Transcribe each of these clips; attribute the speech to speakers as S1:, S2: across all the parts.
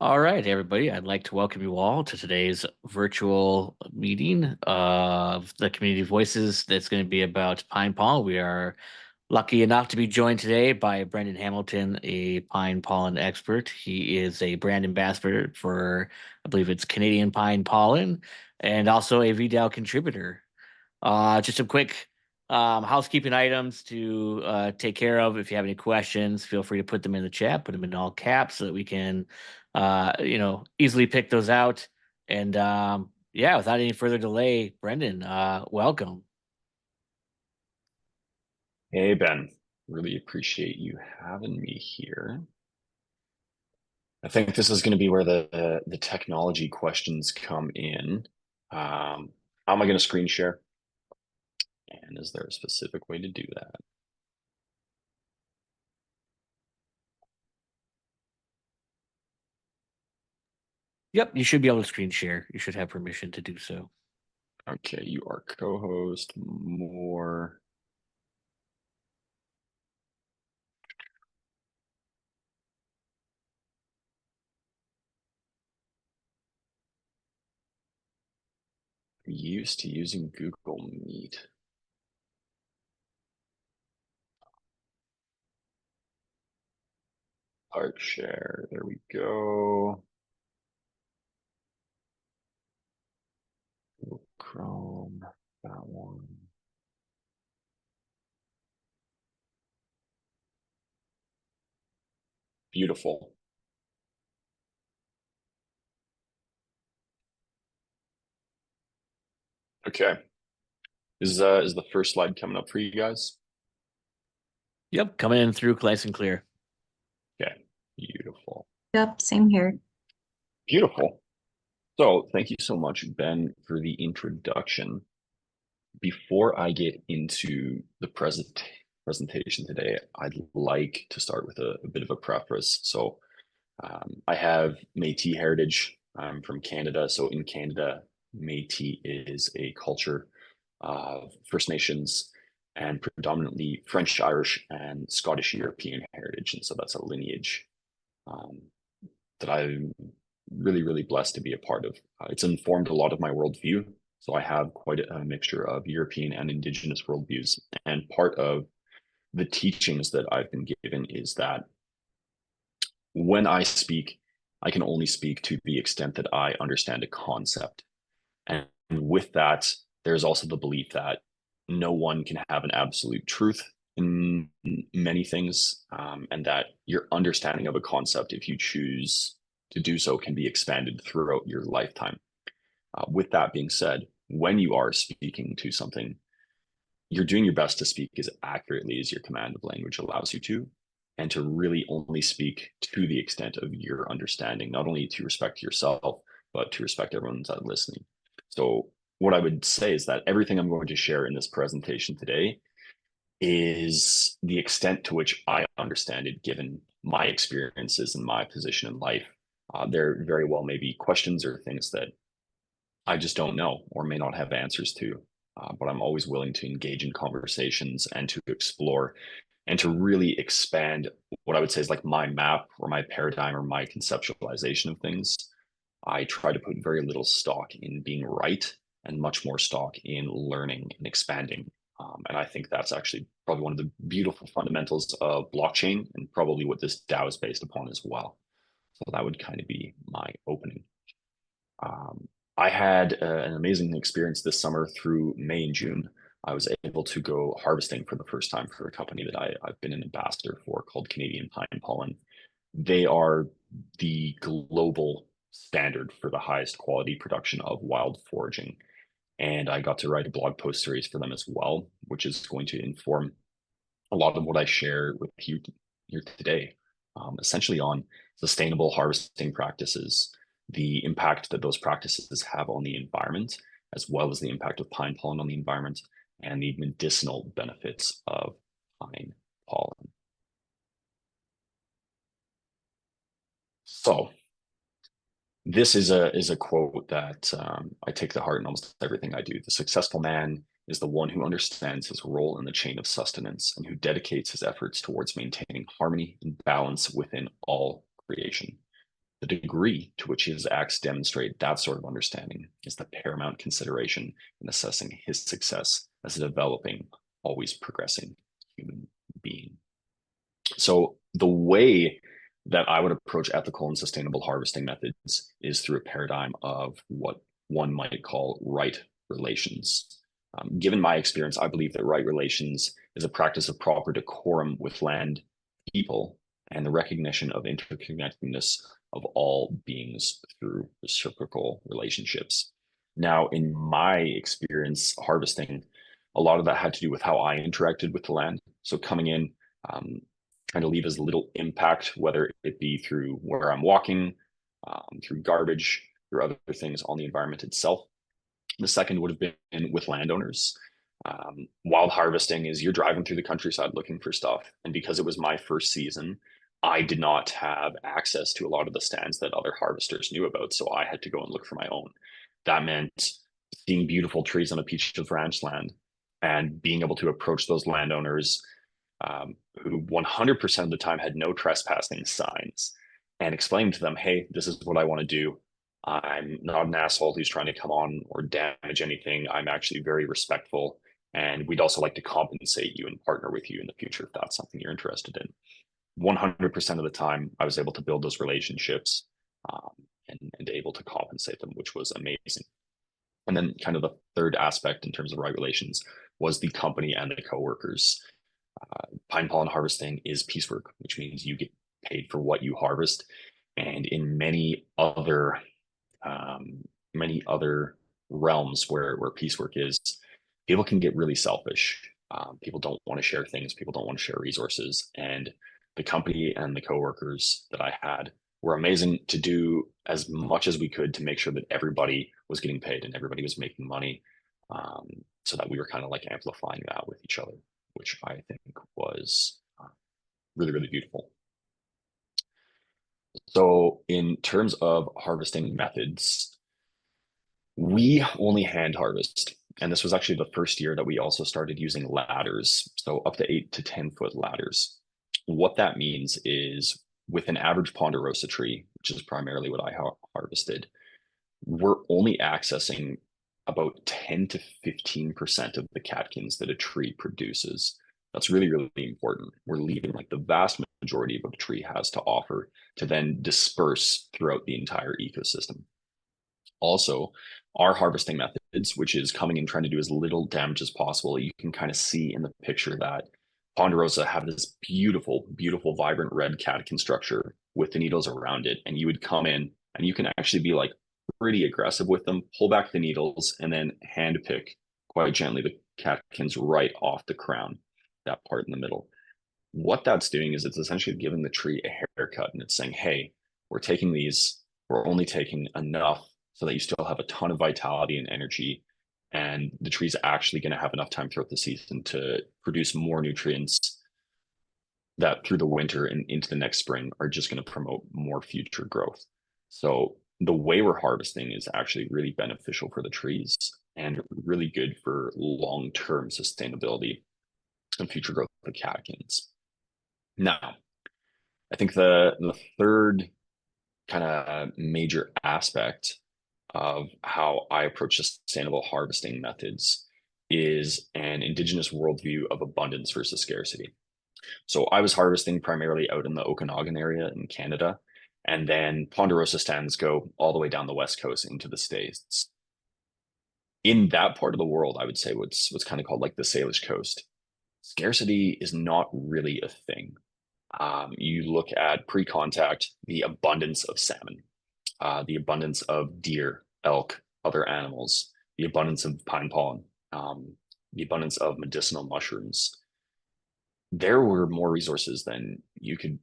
S1: All right, everybody. I'd like to welcome you all to today's virtual meeting of the Community Voices that's going to be about pine pollen. We are lucky enough to be joined today by Brendan Hamilton, a pine pollen expert. He is a brand ambassador for, I believe it's Canadian Pine Pollen, and also a V DAO contributor. Just some quick housekeeping items to take care of. If you have any questions, feel free to put them in the chat, put them in all caps so that we can, easily pick those out. And yeah, without any further delay, Brendan, welcome.
S2: Hey, Ben, really appreciate you having me here. I think this is going to be where the technology questions come in. How am I going to screen share? And is there a specific way to do that?
S1: Yep, you should be able to screen share. You should have permission to do so.
S2: Okay, you are co-host, more. I'm used to using Google Meet. Art share, there we go. Google Chrome, that one. Beautiful. Okay. Is the first slide coming up for you guys?
S1: Yep, coming in through nice and clear.
S2: Okay, beautiful.
S3: Yep, same here.
S2: Beautiful. So thank you so much, Ben, for the introduction. Before I get into the presentation today, I'd like to start with a bit of a preface. So I have Métis heritage. I'm from Canada. So in Canada, Métis is a culture of First Nations and predominantly French, Irish, and Scottish European heritage. And so that's a lineage um, that I'm really, really blessed to be a part of. It's informed a lot of my worldview. So I have quite a mixture of European and Indigenous worldviews. And part of the teachings that I've been given is that when I speak, I can only speak to the extent that I understand a concept. And with that, there's also the belief that no one can have an absolute truth in many things, and that your understanding of a concept, if you choose to do so, can be expanded throughout your lifetime. With that being said, when you are speaking to something, you're doing your best to speak as accurately as your command of language allows you to, and to really only speak to the extent of your understanding, not only to respect yourself, but to respect everyone that's listening. So, what I would say is that everything I'm going to share in this presentation today is the extent to which I understand it, given my experiences and my position in life. There very well may be questions or things that I just don't know or may not have answers to. But I'm always willing to engage in conversations and to explore and to really expand what I would say is like my map or my paradigm or my conceptualization of things. I try to put very little stock in being right and much more stock in learning and expanding. And I think that's actually probably one of the beautiful fundamentals of blockchain and probably what this DAO is based upon as well. So that would kind of be my opening. I had an amazing experience this summer through May and June. I was able to go harvesting for the first time for a company that I've been an ambassador for called Canadian Pine Pollen. They are the global standard for the highest quality production of wild foraging. And I got to write a blog post series for them as well, which is going to inform a lot of what I share with you here today, essentially on sustainable harvesting practices, the impact that those practices have on the environment, as well as the impact of pine pollen on the environment, and the medicinal benefits of pine pollen. So this is a quote that I take to heart in almost everything I do. The successful man is the one who understands his role in the chain of sustenance and who dedicates his efforts towards maintaining harmony and balance within all creation. the degree to which his acts demonstrate that sort of understanding is the paramount consideration in assessing his success as a developing, always progressing human being. So the way that I would approach ethical and sustainable harvesting methods is through a paradigm of what one might call right relations. Given my experience, I believe that right relations is a practice of proper decorum with land, people, and the recognition of interconnectedness of all beings through reciprocal relationships. Now, in my experience harvesting, a lot of that had to do with how I interacted with the land. So coming in, trying to leave as little impact, whether it be through where I'm walking, through garbage, through other things on the environment itself. The second would have been with landowners. Wild harvesting is you're driving through the countryside looking for stuff. And because it was my first season, I did not have access to a lot of the stands that other harvesters knew about. So I had to go and look for my own. That meant seeing beautiful trees on a piece of ranch land and being able to approach those landowners who 100% of the time had no trespassing signs and explain to them, hey, this is what I want to do. I'm not an asshole who's trying to come on or damage anything. I'm actually very respectful. And we'd also like to compensate you and partner with you in the future if that's something you're interested in. 100% of the time, I was able to build those relationships and able to compensate them, which was amazing. And then kind of the third aspect in terms of right relations was the company and the coworkers. Pine pollen harvesting is piecework, which means you get paid for what you harvest. And in many other realms where piecework is, people can get really selfish. People don't want to share things. People don't want to share resources. And the company and the coworkers that I had were amazing to do as much as we could to make sure that everybody was getting paid and everybody was making money, so that we were kind of like amplifying that with each other, which I think was really, really beautiful. So in terms of harvesting methods, we only hand harvest. And this was actually the first year that we also started using ladders. So up to 8 to 10 foot ladders. What that means is with an average ponderosa tree, which is primarily what I harvested, we're only accessing about 10 to 15% of the catkins that a tree produces. That's really, really important. We're leaving like the vast majority of what a tree has to offer to then disperse throughout the entire ecosystem. Also, our harvesting methods, which is coming and trying to do as little damage as possible, you can kind of see in the picture that ponderosa have this beautiful, beautiful, vibrant red catkin structure with the needles around it. And you would come in and you can actually be like pretty aggressive with them, pull back the needles, and then hand pick quite gently the catkins right off the crown, that part in the middle. What that's doing is it's essentially giving the tree a haircut and it's saying, hey, we're only taking enough so that you still have a ton of vitality and energy. And the tree's actually going to have enough time throughout the season to produce more nutrients that through the winter and into the next spring are just going to promote more future growth. So the way we're harvesting is actually really beneficial for the trees and really good for long-term sustainability and future growth of the catkins. Now, I think the third kind of major aspect of how I approach sustainable harvesting methods is an indigenous worldview of abundance versus scarcity. So I was harvesting primarily out in the Okanagan area in Canada, and then ponderosa stands go all the way down the west coast into the States. In that part of the world, I would say what's kind of called like the Salish Coast, scarcity is not really a thing. You look at pre-contact, the abundance of salmon, the abundance of deer, elk, other animals, the abundance of pine pollen, the abundance of medicinal mushrooms. There were more resources than you could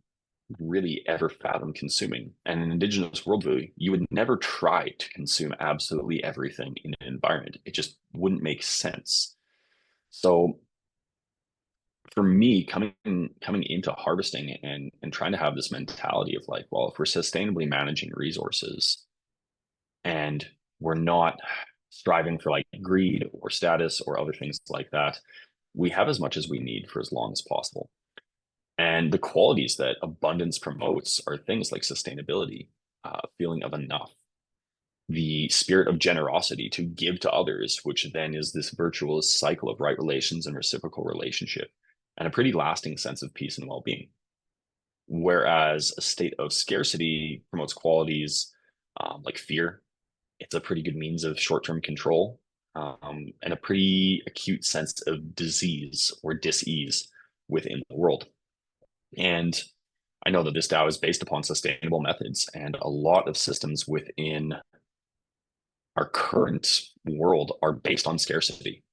S2: really ever fathom consuming. And in indigenous worldview, you would never try to consume absolutely everything in an environment. It just wouldn't make sense. So for me, coming into harvesting and trying to have this mentality of like, well, if we're sustainably managing resources and we're not striving for like greed or status or other things like that, we have as much as we need for as long as possible. And the qualities that abundance promotes are things like sustainability. feeling of enough, the spirit of generosity to give to others, which then is this virtuous cycle of right relations and reciprocal relationship, and a pretty lasting sense of peace and well-being. Whereas a state of scarcity promotes qualities like fear. It's a pretty good means of short-term control, and a pretty acute sense of disease or dis-ease within the world. And I know that this DAO is based upon sustainable methods, and a lot of systems within our current world are based on scarcity.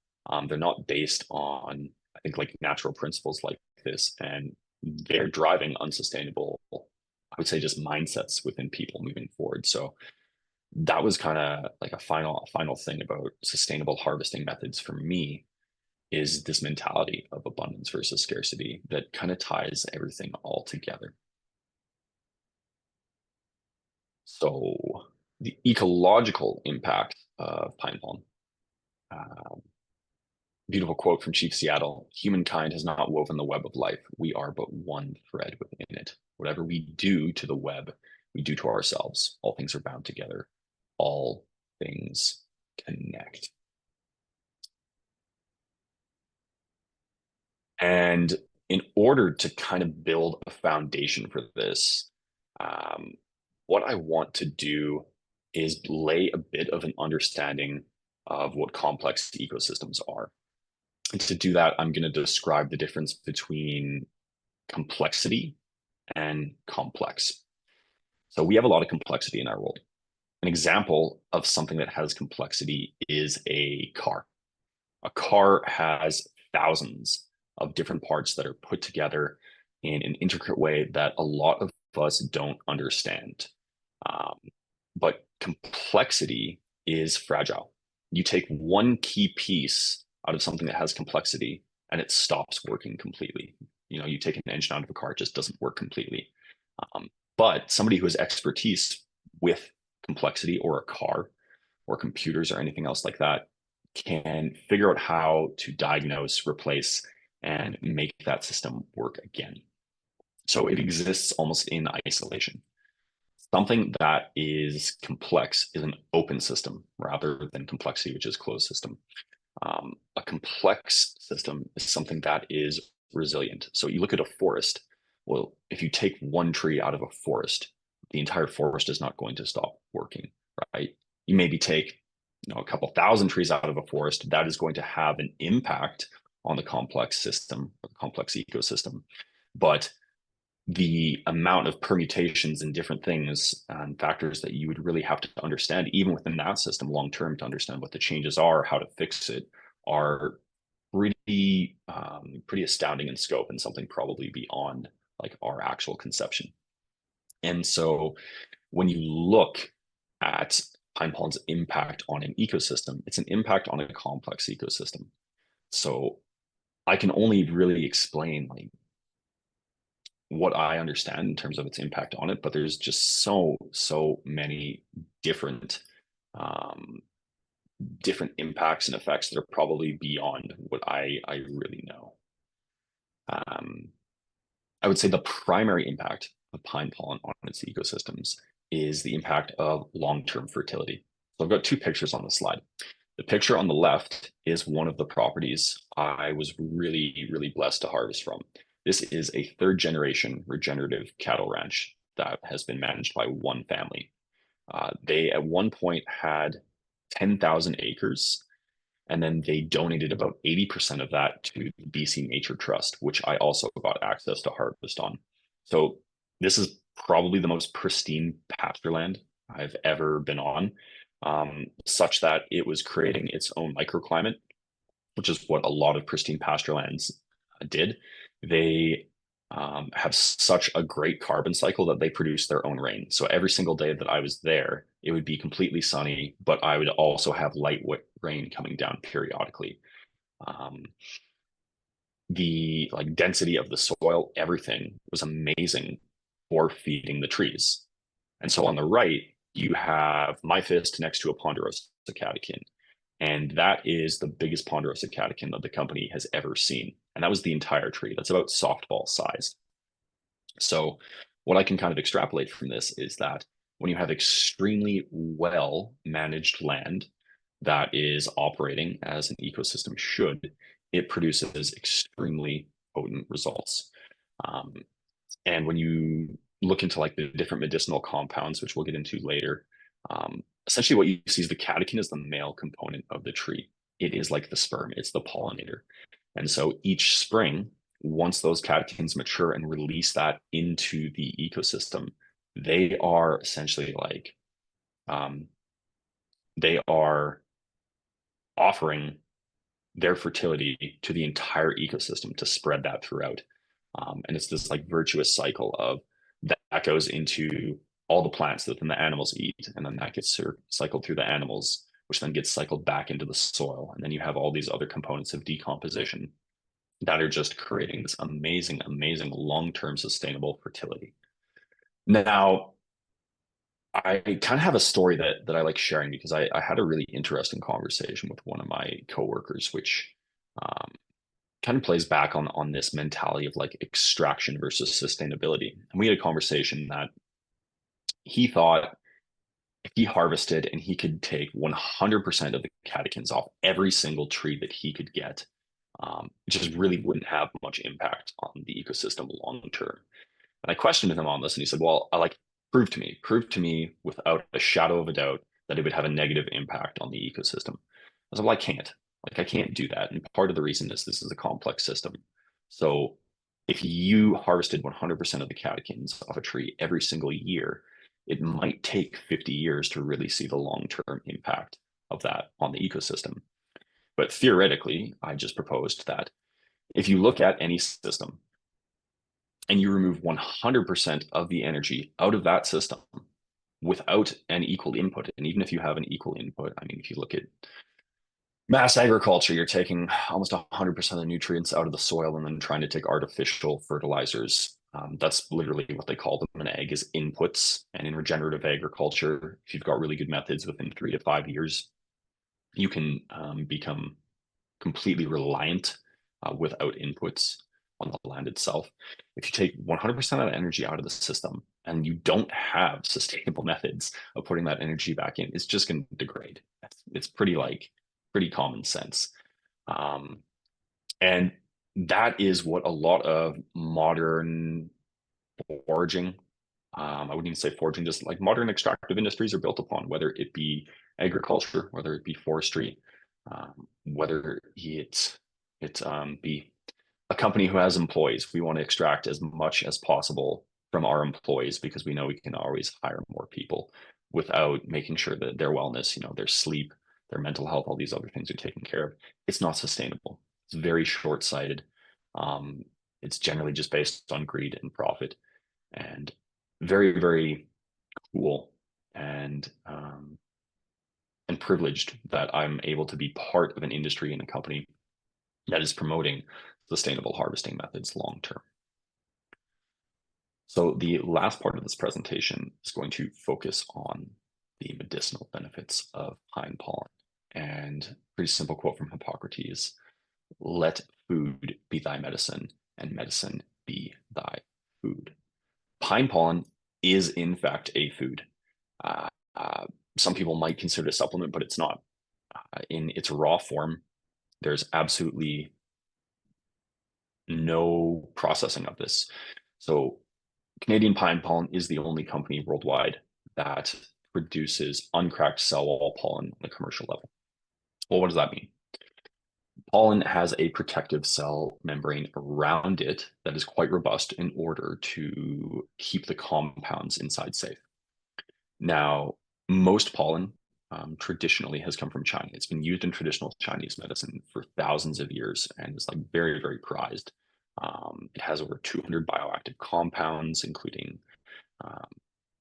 S2: They're not based on, I think, like natural principles like this, and they're driving unsustainable, I would say, just mindsets within people moving forward. So that was kind of like a final thing about sustainable harvesting methods for me, is this mentality of abundance versus scarcity that kind of ties everything all together. So the ecological impact of pine pollen. Beautiful quote from Chief Seattle: "Humankind has not woven the web of life. We are but one thread within it. Whatever we do to the web, we do to ourselves. All things are bound together. All things connect." And in order to kind of build a foundation for this, what I want to do is lay a bit of an understanding of what complex ecosystems are. And to do that, I'm going to describe the difference between complexity and complex. So we have a lot of complexity in our world. An example of something that has complexity is a car. A car has thousands of different parts that are put together in an intricate way that a lot of us don't understand. But complexity is fragile. You take one key piece out of something that has complexity and it stops working completely. You take an engine out of a car, it just doesn't work completely. But somebody who has expertise with complexity, or a car or computers or anything else like that, can figure out how to diagnose, replace, and make that system work again. So it exists almost in isolation. Something that is complex is an open system rather than complexity, which is closed system. A complex system is something that is resilient. So you look at a forest. Well, if you take one tree out of a forest, the entire forest is not going to stop working, right? You maybe take a couple thousand trees out of a forest. That is going to have an impact on the complex system, or the complex ecosystem. But the amount of permutations and different things and factors that you would really have to understand, even within that system long term, to understand what the changes are, how to fix it, are pretty astounding in scope, and something probably beyond like our actual conception. And so when you look at pine pollen's impact on an ecosystem, it's an impact on a complex ecosystem. So I can only really explain like what I understand in terms of its impact on it, but there's just so many different different impacts and effects that are probably beyond what I really know. I would say the primary impact of pine pollen on its ecosystems is the impact of long-term fertility. So I've got two pictures on the slide. The picture on the left is one of the properties I was really blessed to harvest from. This is a third generation regenerative cattle ranch that has been managed by one family. They at one point had 10,000 acres, and then they donated about 80% of that to the BC Nature Trust, which I also got access to harvest on. So this is probably the most pristine pasture land I've ever been on, such that it was creating its own microclimate, which is what a lot of pristine pasture lands did. They have such a great carbon cycle that they produce their own rain. So every single day that I was there, it would be completely sunny, but I would also have light rain coming down periodically. The like density of the soil, everything was amazing for feeding the trees. And so on the right, you have my fist next to a ponderosa catechin. And that is the biggest ponderosa catechin that the company has ever seen. And that was the entire tree. That's about softball size. So what I can kind of extrapolate from this is that when you have extremely well managed land that is operating as an ecosystem should, it produces extremely potent results. Um, and when you look into like the different medicinal compounds, which we'll get into later, essentially what you see is the catechin is the male component of the tree. It is like the sperm, it's the pollinator. And so each spring, once those catechins mature and release that into the ecosystem, they are essentially like they are offering their fertility to the entire ecosystem to spread that throughout. And it's this like virtuous cycle of that goes into all the plants that then the animals eat, and then that gets cycled through the animals, which then gets cycled back into the soil. And then you have all these other components of decomposition that are just creating this amazing, amazing long-term sustainable fertility. Now, I kind of have a story that I like sharing because I had a really interesting conversation with one of my coworkers, which um, kind of plays back on this mentality of like extraction versus sustainability. And we had a conversation that he thought if he harvested and he could take 100% of the catechins off every single tree that he could get, it just really wouldn't have much impact on the ecosystem long term. And I questioned him on this, and he said, "Well, I like prove to me without a shadow of a doubt that it would have a negative impact on the ecosystem." I said, "Well, I can't. Like, I can't do that." And part of the reason is this is a complex system. So if you harvested 100% of the catechins off a tree every single year, it might take 50 years to really see the long-term impact of that on the ecosystem. But theoretically, I just proposed that if you look at any system and you remove 100% of the energy out of that system without an equal input, and even if you have an equal input, I mean, if you look at mass agriculture, you're taking almost 100% of the nutrients out of the soil and then trying to take artificial fertilizers. That's literally what they call them in ag is inputs. And in regenerative agriculture, if you've got really good methods within 3 to 5 years, you can become completely reliant without inputs on the land itself. If you take 100% of the energy out of the system and you don't have sustainable methods of putting that energy back in, it's just going to degrade. It's pretty common sense. Um, and that is what a lot of modern foraging, I wouldn't even say foraging, just like modern extractive industries are built upon, whether it be agriculture, whether it be forestry, whether it be a company who has employees. We want to extract as much as possible from our employees because we know we can always hire more people without making sure that their wellness, their sleep, their mental health, all these other things are taken care of. It's not sustainable. It's very short-sighted. It's generally just based on greed and profit, and very, very cool and privileged that I'm able to be part of an industry and a company that is promoting sustainable harvesting methods long term. So the last part of this presentation is going to focus on the medicinal benefits of pine pollen. And pretty simple quote from Hippocrates: "Let food be thy medicine, and medicine be thy food." Pine pollen is in fact a food. Uh, uh, some people might consider it a supplement, but it's not. In its raw form, there's absolutely no processing of this. So Canadian Pine Pollen is the only company worldwide that produces uncracked cell wall pollen on a commercial level. Well, what does that mean? Pollen has a protective cell membrane around it that is quite robust in order to keep the compounds inside safe. Now, most pollen traditionally has come from China. It's been used in traditional Chinese medicine for thousands of years and is like very, very prized. It has over 200 bioactive compounds, including um,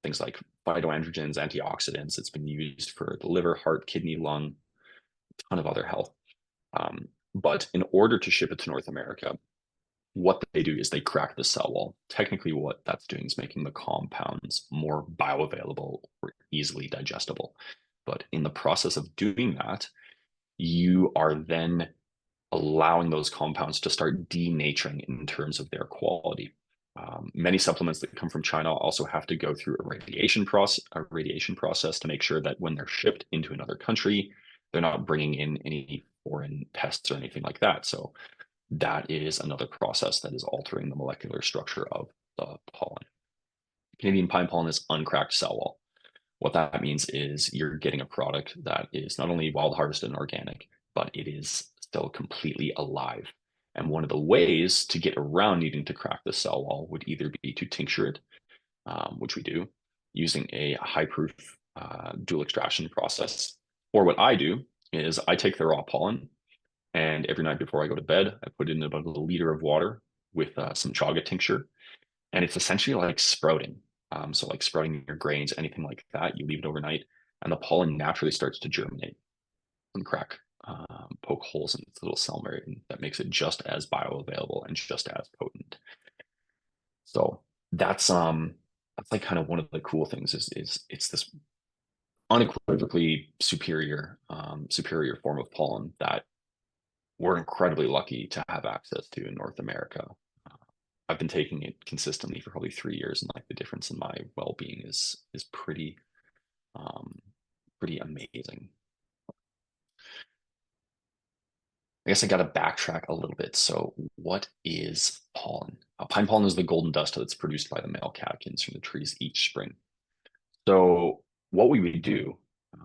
S2: things like phytoandrogens, antioxidants. It's been used for the liver, heart, kidney, lung, a ton of other health. But in order to ship it to North America, what they do is they crack the cell wall. Technically, what that's doing is making the compounds more bioavailable or easily digestible. But in the process of doing that, you are then allowing those compounds to start denaturing in terms of their quality. Many supplements that come from China also have to go through a radiation process to make sure that when they're shipped into another country, they're not bringing in any foreign pests or anything like that. So that is another process that is altering the molecular structure of the pollen. Canadian pine pollen is uncracked cell wall. What that means is you're getting a product that is not only wild harvested and organic, but it is still completely alive. And one of the ways to get around needing to crack the cell wall would either be to tincture it, which we do, using a high proof dual extraction process. Or what I do is I take the raw pollen, and every night before I go to bed, I put in about a liter of water with some chaga tincture, and it's essentially like sprouting. So like sprouting your grains, anything like that, you leave it overnight, and the pollen naturally starts to germinate and crack, poke holes in its little cell membrane that makes it just as bioavailable and just as potent. So that's like kind of one of the cool things is it's this unequivocally superior form of pollen that we're incredibly lucky to have access to in North America. I've been taking it consistently for probably 3 years, and like the difference in my well-being is um, pretty amazing. I guess I got to backtrack a little bit. So, what is pollen? Pine pollen is the golden dust that's produced by the male catkins from the trees each spring. So, what we would do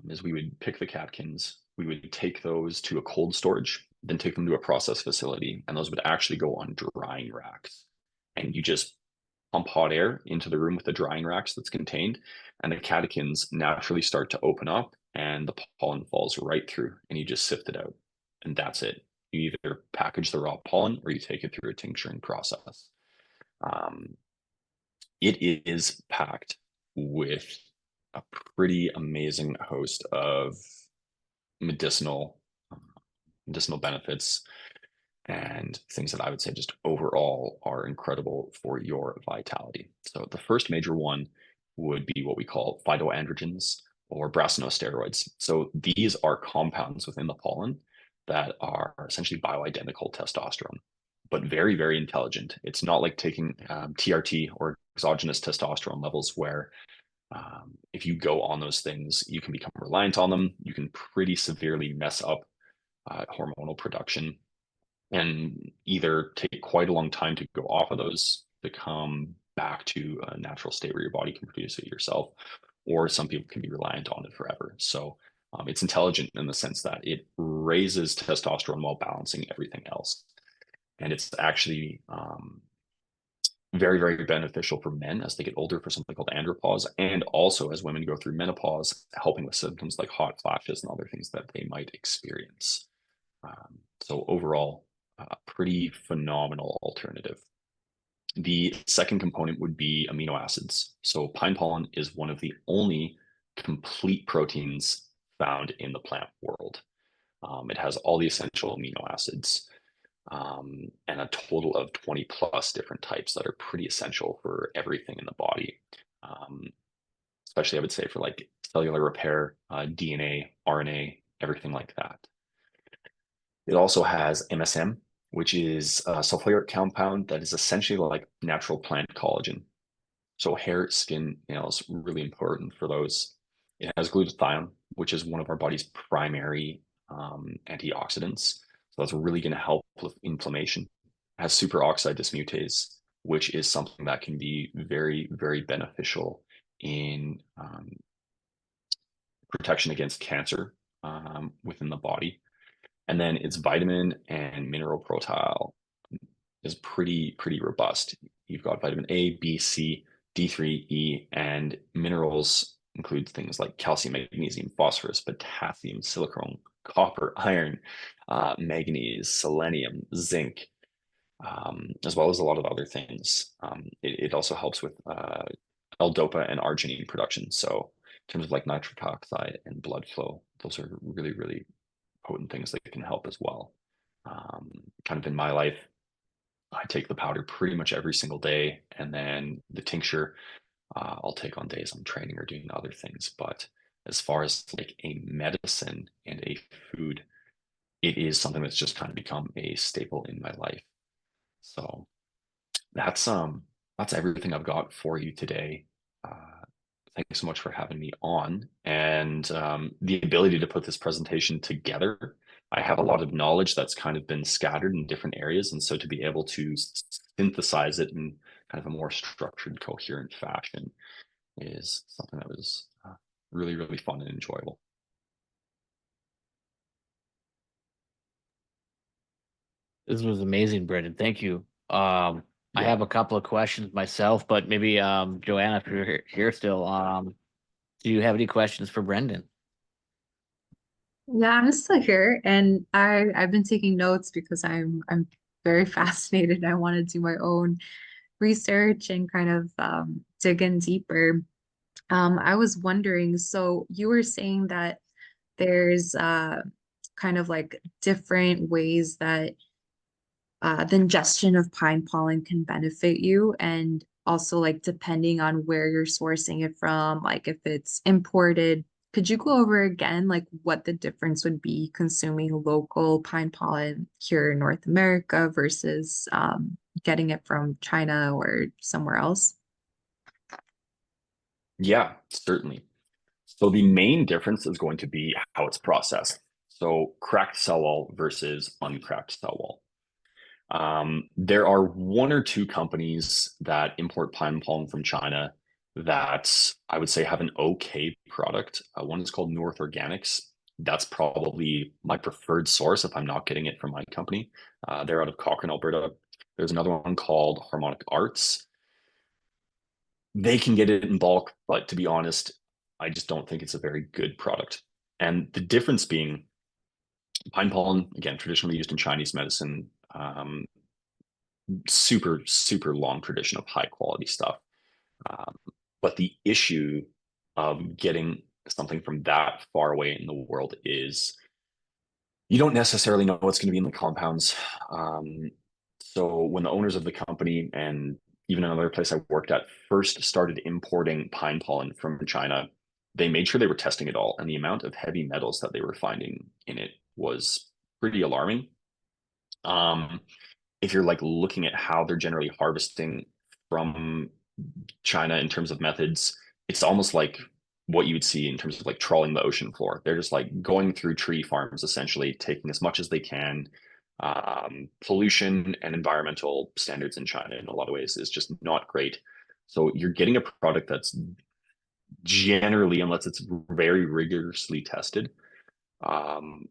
S2: is we would pick the catkins, we would take those to a cold storage, then take them to a process facility, and those would actually go on drying racks. And you just pump hot air into the room with the drying racks that's contained, and the catechins naturally start to open up, and the pollen falls right through, and you just sift it out, and that's it. You either package the raw pollen or you take it through a tincturing process. Um, it is packed with a pretty amazing host of medicinal medicinal benefits and things that I would say just overall are incredible for your vitality. So the first major one would be what we call phytoandrogens or brassinosteroids. So these are compounds within the pollen that are essentially bioidentical testosterone, but very, very intelligent. It's not like taking TRT or exogenous testosterone levels where if you go on those things, you can become reliant on them. You can pretty severely mess up hormonal production and either take quite a long time to go off of those to come back to a natural state where your body can produce it yourself, or some people can be reliant on it forever. So it's intelligent in the sense that it raises testosterone while balancing everything else. And it's actually very, very beneficial for men as they get older for something called andropause, and also as women go through menopause, helping with symptoms like hot flashes and other things that they might experience. So overall, pretty phenomenal alternative. The second component would be amino acids. So pine pollen is one of the only complete proteins found in the plant world. It has all the essential amino acids and a total of 20 plus different types that are pretty essential for everything in the body. Um, Especially, I would say, for like cellular repair, DNA, RNA, everything like that. It also has MSM, which is a sulfuric compound that is essentially like natural plant collagen. So hair, skin, nails, really important for those. It has glutathione, which is one of our body's primary antioxidants. So that's really going to help with inflammation. It has superoxide dismutase, which is something that can be very, very beneficial in protection against cancer within the body. And then its vitamin and mineral profile is pretty robust. You've got vitamin A, B, C, D3, E, and minerals include things like calcium, magnesium, phosphorus, potassium, silicone, copper, iron, manganese, selenium, zinc, as well as a lot of other things. It also helps with L-DOPA and arginine production. So in terms of like nitric oxide and blood flow, those are really, really potent things that can help as well. Kind of in my life, I take the powder pretty much every single day, and then the tincture I'll take on days I'm training or doing other things. But as far as like a medicine and a food, it is something that's just kind of become a staple in my life. So that's that's everything I've got for you today. Thanks so much for having me on, and the ability to put this presentation together. I have a lot of knowledge that's kind of been scattered in different areas, and so to be able to synthesize it in kind of a more structured, coherent fashion is something that was really, really fun and enjoyable.
S1: This was amazing, Brendan. Thank you. I
S2: Yeah.
S1: have a couple of questions myself, but maybe Joanna, if you're here still, do you have any questions for Brendan?
S3: Yeah, I'm still here and I've been taking notes because I'm very fascinated. I want to do my own research and kind of dig in deeper. I was wondering, so you were saying that there's kind of like different ways that the ingestion of pine pollen can benefit you, and also like depending on where you're sourcing it from, like if it's imported. Could you go over again like what the difference would be consuming local pine pollen here in North America versus getting it from China or somewhere else?
S2: Yeah, certainly. So the main difference is going to be how it's processed. So cracked cell wall versus uncracked cell wall. There are one or two companies that import pine pollen from China that I would say have an okay product. One is called North Organics. That's probably my preferred source if I'm not getting it from my company. They're out of Cochrane, Alberta. There's another one called Harmonic Arts. They can get it in bulk, but to be honest, I just don't think it's a very good product. And the difference being pine pollen, again, traditionally used in Chinese medicine, super, super long tradition of high quality stuff. Um, but the issue of getting something from that far away in the world is you don't necessarily know what's going to be in the compounds. Um, so when the owners of the company and even another place I worked at first started importing pine pollen from China, they made sure they were testing it all, and the amount of heavy metals that they were finding in it was pretty alarming. Um, if you're like looking at how they're generally harvesting from China in terms of methods, it's almost like what you would see in terms of like trawling the ocean floor. They're just like going through tree farms, essentially taking as much as they can. Pollution and environmental standards in China, in a lot of ways, is just not great. So you're getting a product that's generally, unless it's very rigorously tested, um,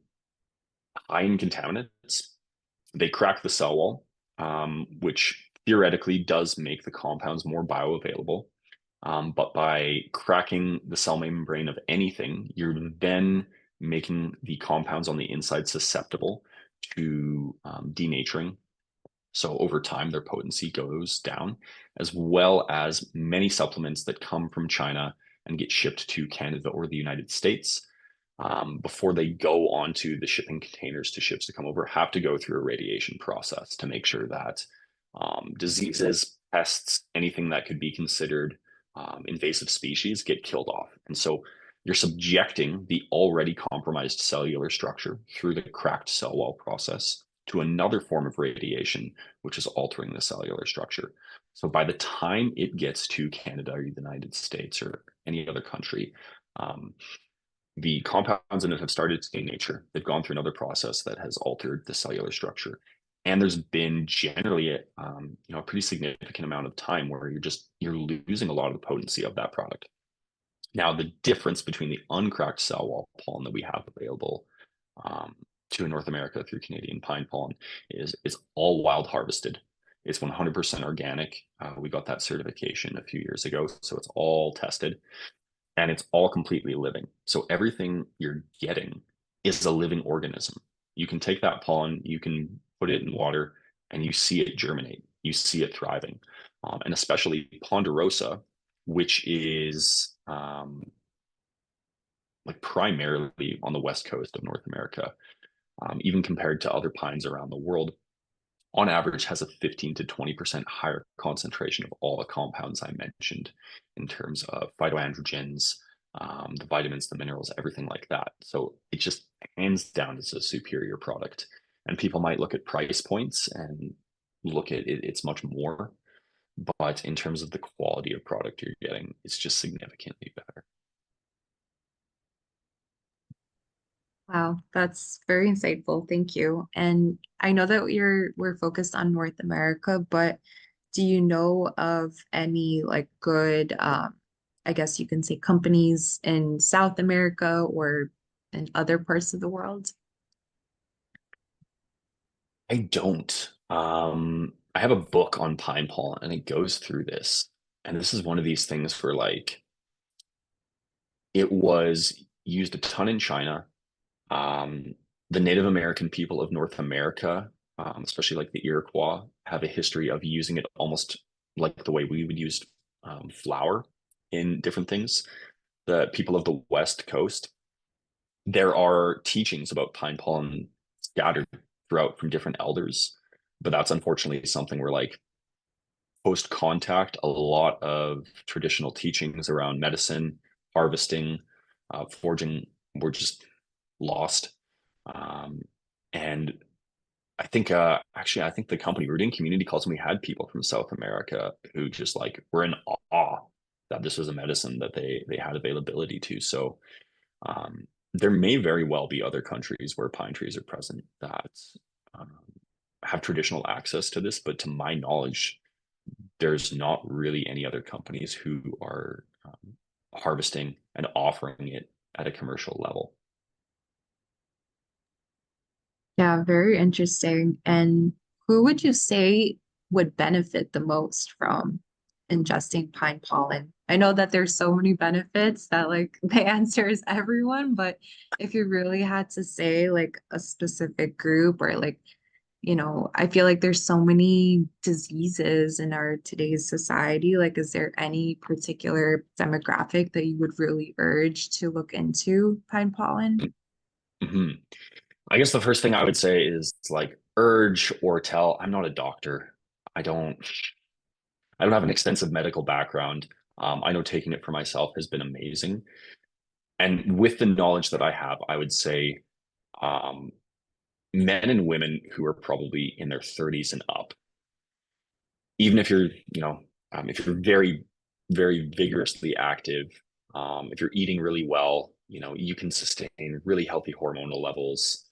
S2: high in contaminants. They crack the cell wall, which theoretically does make the compounds more bioavailable. But by cracking the cell membrane of anything, you're then making the compounds on the inside susceptible to denaturing. So over time, their potency goes down, as well as many supplements that come from China and get shipped to Canada or the United States before they go onto the shipping containers to ships to come over, have to go through a radiation process to make sure that diseases, pests, anything that could be considered invasive species get killed off. And so you're subjecting the already compromised cellular structure through the cracked cell wall process to another form of radiation, which is altering the cellular structure. So by the time it gets to Canada or the United States or any other country, um, the compounds in it have started to denature. They've gone through another process that has altered the cellular structure. And there's been generally a pretty significant amount of time where you're losing a lot of the potency of that product. Now, the difference between the uncracked cell wall pollen that we have available um, to North America through Canadian pine pollen is all wild harvested. It's 100% organic. We got that certification a few years ago, so it's all tested and it's all completely living. So everything you're getting is a living organism. You can take that pollen, you can put it in water, and you see it germinate. You see it thriving, and especially ponderosa, which is like primarily on the west coast of North America, even compared to other pines around the world, on average has a 15 to 20% higher concentration of all the compounds I mentioned in terms of phytoandrogens, the vitamins, the minerals, everything like that. So it just hands down is a superior product. And people might look at price points and look at it, it's much more. but in terms of the quality of product you're getting, it's just significantly better.
S3: Wow, that's very insightful. Thank you. And I know that we're focused on North America, but do you know of any like good I guess you can say companies in South America or in other parts of the world?
S2: I don't. I have a book on pine pollen and it goes through this. And this is one of these things where like it was used a ton in China. Um, the Native American people of North America, especially like the Iroquois, have a history of using it almost like the way we would use flour in different things. The people of the West Coast, there are teachings about pine pollen scattered throughout from different elders, but that's unfortunately something where like post contact, a lot of traditional teachings around medicine, harvesting, foraging were just lost. Um, and I think the company Rooting Community calls me had people from South America who just like were in awe that this was a medicine that they had availability to. So there may very well be other countries where pine trees are present that um, have traditional access to this, but to my knowledge, there's not really any other companies who are harvesting and offering it at a commercial level.
S3: Yeah, very interesting. And who would you say would benefit the most from ingesting pine pollen? I know that there's so many benefits that like the answer is everyone, but if you really had to say like a specific group or like, I feel like there's so many diseases in our today's society. Like, is there any particular demographic that you would really urge to look into pine pollen?
S2: Mhm. I guess the first thing I would say is like urge or tell. I'm not a doctor. I don't I don't have an extensive medical background. I know taking it for myself has been amazing. And with the knowledge that I have, I would say um, men and women who are probably in their 30s and up, even if you're, if you're very, very vigorously active, if you're eating really well, you can sustain really healthy hormonal levels,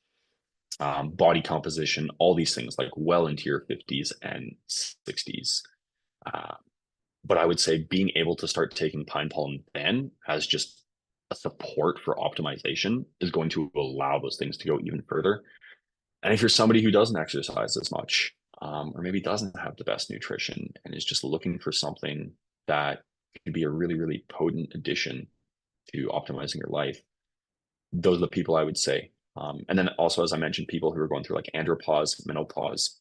S2: body composition, all these things like well into your 50s and 60s. Uh, but I would say being able to start taking pine pollen then as just a support for optimization is going to allow those things to go even further. And if you're somebody who doesn't exercise as much, or maybe doesn't have the best nutrition and is just looking for something that could be a really, really potent addition to optimizing your life, those are the people I would say. And then also, as I mentioned, people who are going through like andropause, menopause,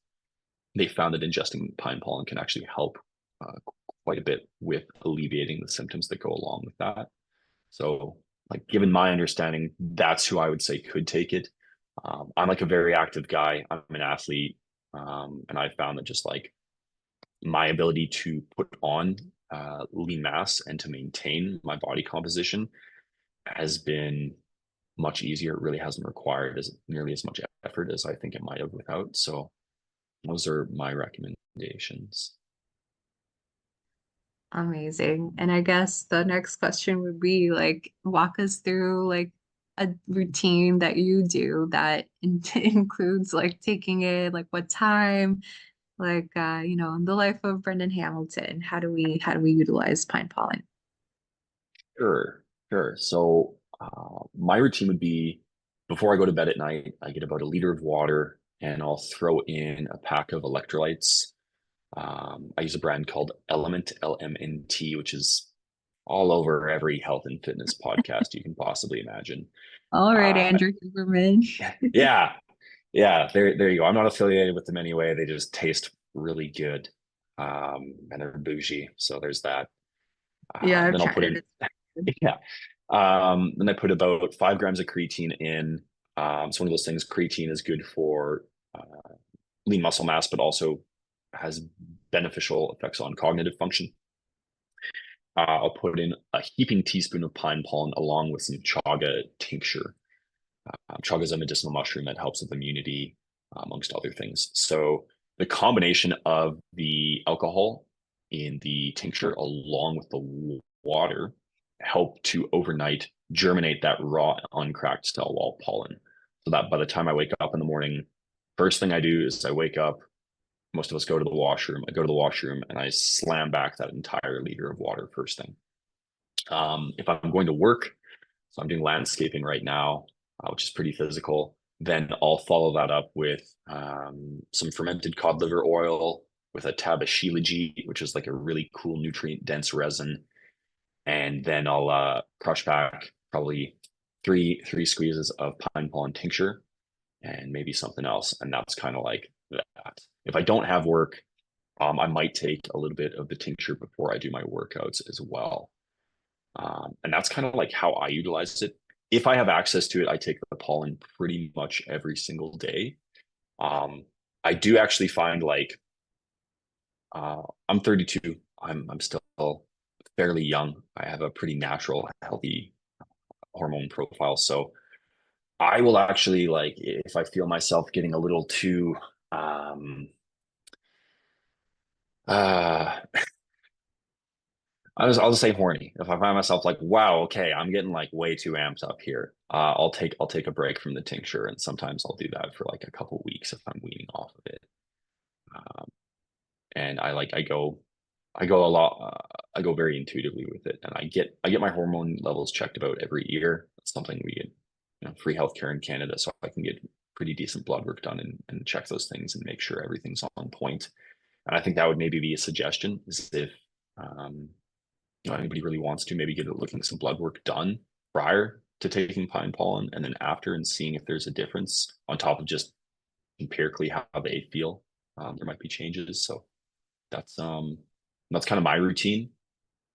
S2: they found that ingesting pine pollen can actually help uh, quite a bit with alleviating the symptoms that go along with that. So, like, given my understanding, that's who I would say could take it. I'm like a very active guy. I'm an athlete, and I found that just like my ability to put on lean mass and to maintain my body composition has been much easier. It really hasn't required as nearly as much effort as I think it might have without. So those are my recommendations.
S3: Amazing. And I guess the next question would be like, walk us through like a routine that you do that includes like taking it, like what time, like in the life of Brendan Hamilton, how do we utilize pine pollen?
S2: Sure, sure. So my routine would be before I go to bed at night, I get about a liter of water and I'll throw in a pack of electrolytes. I use a brand called Element, LMNT, which is all over every health and fitness podcast you can possibly imagine.
S3: All right,
S2: Uh,
S3: Andrew Huberman.
S2: yeah, yeah, there you go. I'm not affiliated with them anyway. They just taste really good. And they're bougie. So there's that.
S3: Yeah, I've
S2: Then I'll
S3: tried
S2: put
S3: it.
S2: in,
S3: It's good.
S2: yeah. Then I put about 5 grams of creatine in. It's one of those things. Creatine is good for lean muscle mass, but also has beneficial effects on cognitive function. I'll put in a heaping teaspoon of pine pollen along with some chaga tincture. Chaga is a medicinal mushroom that helps with immunity, amongst other things. So the combination of the alcohol in the tincture along with the water help to overnight germinate that raw uncracked cell wall pollen. So that by the time I wake up in the morning, first thing I do is I wake up, most of us go to the washroom. I go to the washroom and I slam back that entire liter of water first thing. If I'm going to work, so I'm doing landscaping right now, which is pretty physical, then I'll follow that up with some fermented cod liver oil with a tab of shilajit, which is like a really cool nutrient dense resin. And then I'll crush back probably three squeezes of pine pollen tincture and maybe something else. And that's kind of like that. If I don't have work, I might take a little bit of the tincture before I do my workouts as well. And that's kind of like how I utilize it. If I have access to it, I take the pollen pretty much every single day. I do actually find like I'm 32. I'm still fairly young. I have a pretty natural, healthy hormone profile. So I will actually like if I feel myself getting a little too uh I'll just say horny. If I find myself like, wow, okay, I'm getting like way too amped up here. I'll take a break from the tincture, and sometimes I'll do that for like a couple weeks if I'm weaning off of it. Um, and I go a lot. I go very intuitively with it, and I get my hormone levels checked about every year. That's something we get, free healthcare in Canada, so I can get pretty decent blood work done and check those things and make sure everything's on point. And I think that would maybe be a suggestion is if um, anybody really wants to maybe get looking some blood work done prior to taking pine pollen and then after and seeing if there's a difference on top of just empirically how they feel. There might be changes. So that's kind of my routine.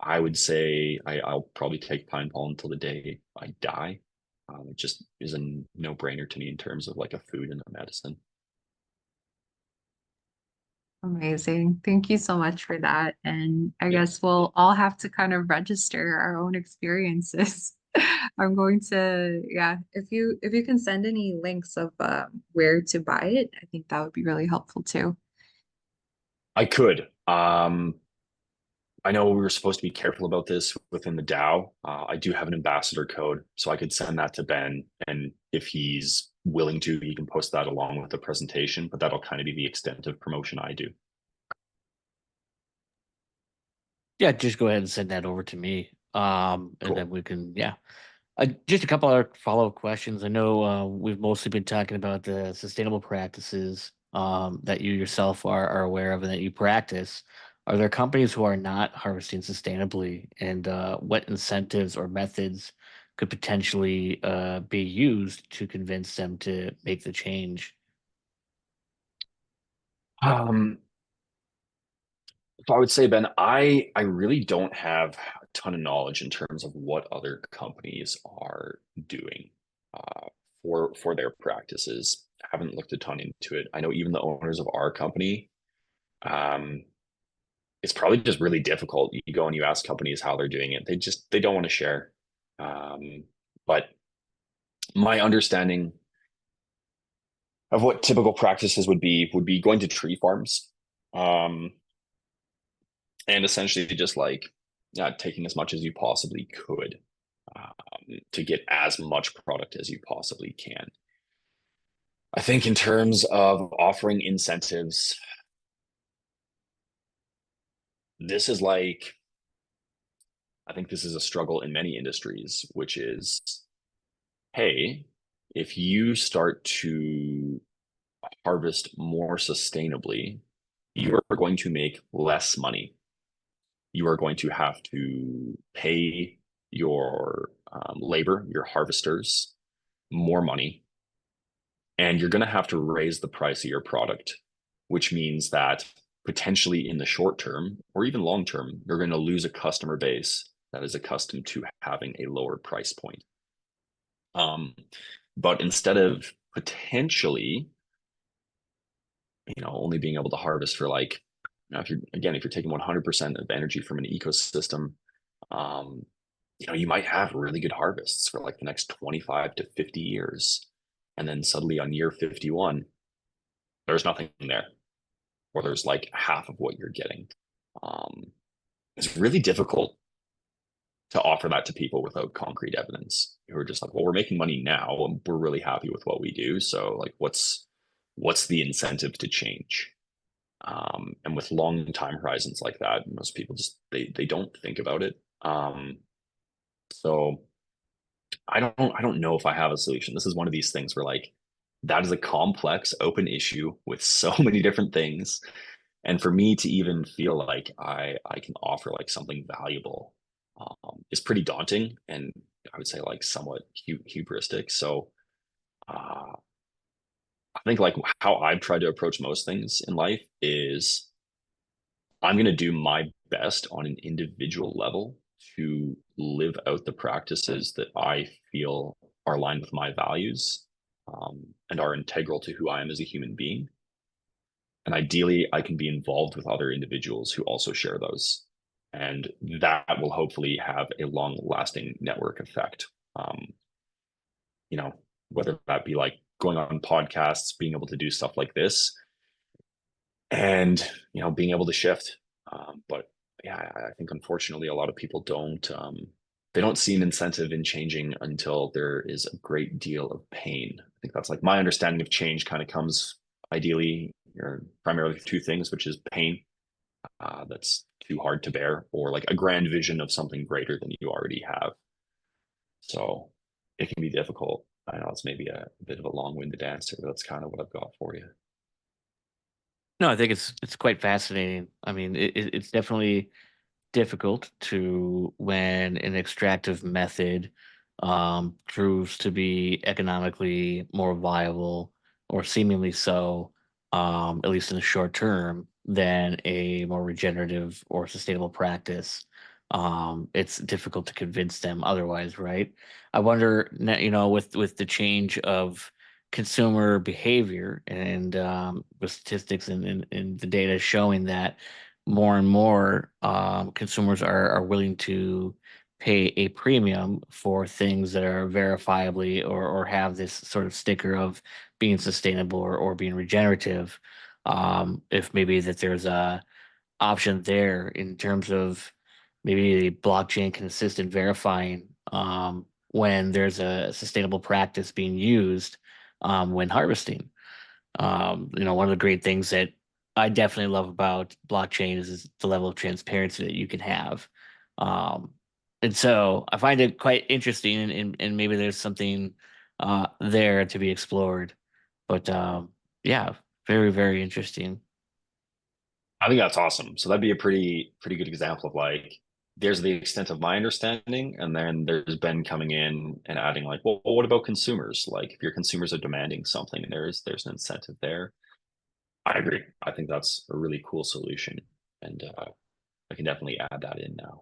S2: I would say I'll probably take pine pollen until the day I die. It just is a no-brainer to me in terms of like a food and a medicine.
S3: Amazing. Thank you so much for that. And I
S2: Yeah.
S3: guess we'll all have to kind of register our own experiences. I'm going to, yeah, if you can send any links of where to buy it, I think that would be really helpful too.
S2: I could. I know we were supposed to be careful about this within the DAO. I do have an ambassador code, so I could send that to Ben, and if he's willing to, he can post that along with the presentation. But that'll kind of be the extent of promotion I do.
S1: Yeah, just go ahead and send that over to me. And then
S2: Cool.
S1: we can, yeah. Just a couple other follow-up questions. I know we've mostly been talking about the sustainable practices that you yourself are aware of and that you practice. Are there companies who are not harvesting sustainably, and what incentives or methods could potentially be used to convince them to make the change?
S2: Um, so I would say, Ben, I really don't have a ton of knowledge in terms of what other companies are doing uh, for their practices. I haven't looked a ton into it. I know even the owners of our company, um, it's probably just really difficult. You go and you ask companies how they're doing it. They don't want to share. But my understanding of what typical practices would be going to tree farms, um, and essentially just like taking as much as you possibly could to get as much product as you possibly can. I think in terms of offering incentives, this is like I think this is a struggle in many industries, which is, hey, if you start to harvest more sustainably, you are going to make less money. You are going to have to pay your labor, your harvesters, more money, and you're going to have to raise the price of your product, which means that potentially in the short term or even long term, you're going to lose a customer base that is accustomed to having a lower price point. But instead of potentially, only being able to harvest for like, if you're taking 100% of energy from an ecosystem, um, you might have really good harvests for like the next 25 to 50 years. And then suddenly on year 51, there's nothing there, or there's like half of what you're getting. It's really difficult to offer that to people without concrete evidence who are just like, well, we're making money now and we're really happy with what we do. So like, what's the incentive to change? And with long time horizons like that, most people just they don't think about it. So I don't know if I have a solution. This is one of these things where like that is a complex open issue with so many different things. And for me to even feel like I can offer like something valuable is pretty daunting, and I would say like somewhat hubristic. So I think like how I've tried to approach most things in life is I'm going to do my best on an individual level to live out the practices that I feel are aligned with my values, and are integral to who I am as a human being. And ideally, I can be involved with other individuals who also share those. And that will hopefully have a long lasting network effect. Um, you know, whether that be like going on podcasts, being able to do stuff like this, and being able to shift. But yeah, I think unfortunately a lot of people they don't see an incentive in changing until there is a great deal of pain. I think that's like my understanding of change kind of comes ideally or primarily two things, which is pain that's too hard to bear, or like a grand vision of something greater than you already have. So it can be difficult. I know it's maybe a bit of a long-winded answer, but that's kind of what I've got for you.
S1: No, I think it's quite fascinating. I mean, it's definitely difficult to when an extractive method proves to be economically more viable or seemingly so, at least in the short term, than a more regenerative or sustainable practice. It's difficult to convince them otherwise, right? I wonder, with the change of consumer behavior and with statistics and the data showing that more and more consumers are willing to pay a premium for things that are verifiably or have this sort of sticker of being sustainable or being regenerative. If maybe that there's a option there in terms of maybe the blockchain can assist in verifying when there's a sustainable practice being used when harvesting. One of the great things that I definitely love about blockchain is the level of transparency that you can have. Um, and so I find it quite interesting, and maybe there's something there to be explored. But yeah, very, very interesting.
S2: I think that's awesome. So that'd be a pretty good example of like there's the extent of my understanding, and then there's Ben coming in and adding like, well, what about consumers? Like if your consumers are demanding something, there's an incentive there. I agree. I think that's a really cool solution, and I can definitely add that in now.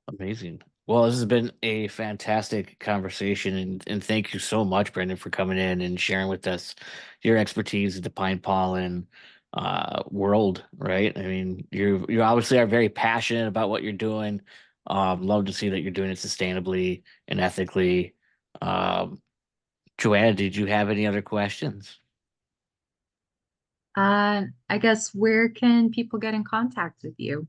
S1: Amazing. Well, this has been a fantastic conversation, and thank you so much, Brendan, for coming in and sharing with us your expertise in the pine pollen world. Right? I mean, you obviously are very passionate about what you're doing. Love to see that you're doing it sustainably and ethically. Um, Joanna, did you have any other questions?
S3: I guess where can people get in contact with you?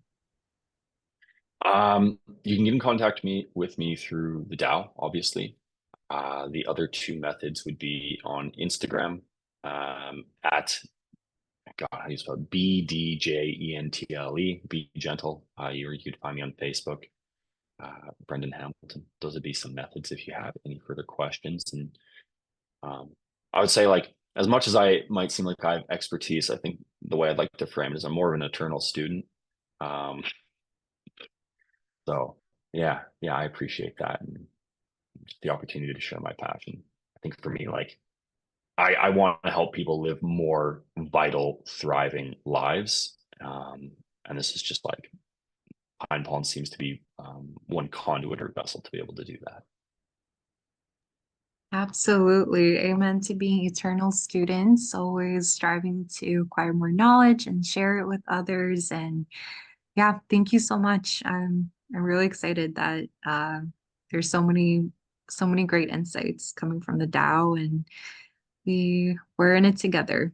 S2: You can get in contact with me through the DAO, obviously. The other two methods would be on Instagram at God, how do you spell it? BDJENTLE, Be Gentle. You could find me on Facebook, Brendan Hamilton. Those would be some methods if you have any further questions. And um, I would say, like, as much as I might seem like I have expertise, I think the way I'd like to frame it is I'm more of an eternal student. Um, so yeah, I appreciate that and just the opportunity to share my passion. I think for me, like, I want to help people live more vital, thriving lives. And this is just like Pine Pollen seems to be one conduit or vessel to be able to do that.
S3: Absolutely. Amen to being eternal students, always striving to acquire more knowledge and share it with others. And yeah, thank you so much. I'm really excited that there's so many great insights coming from the DAO, and we're in it together.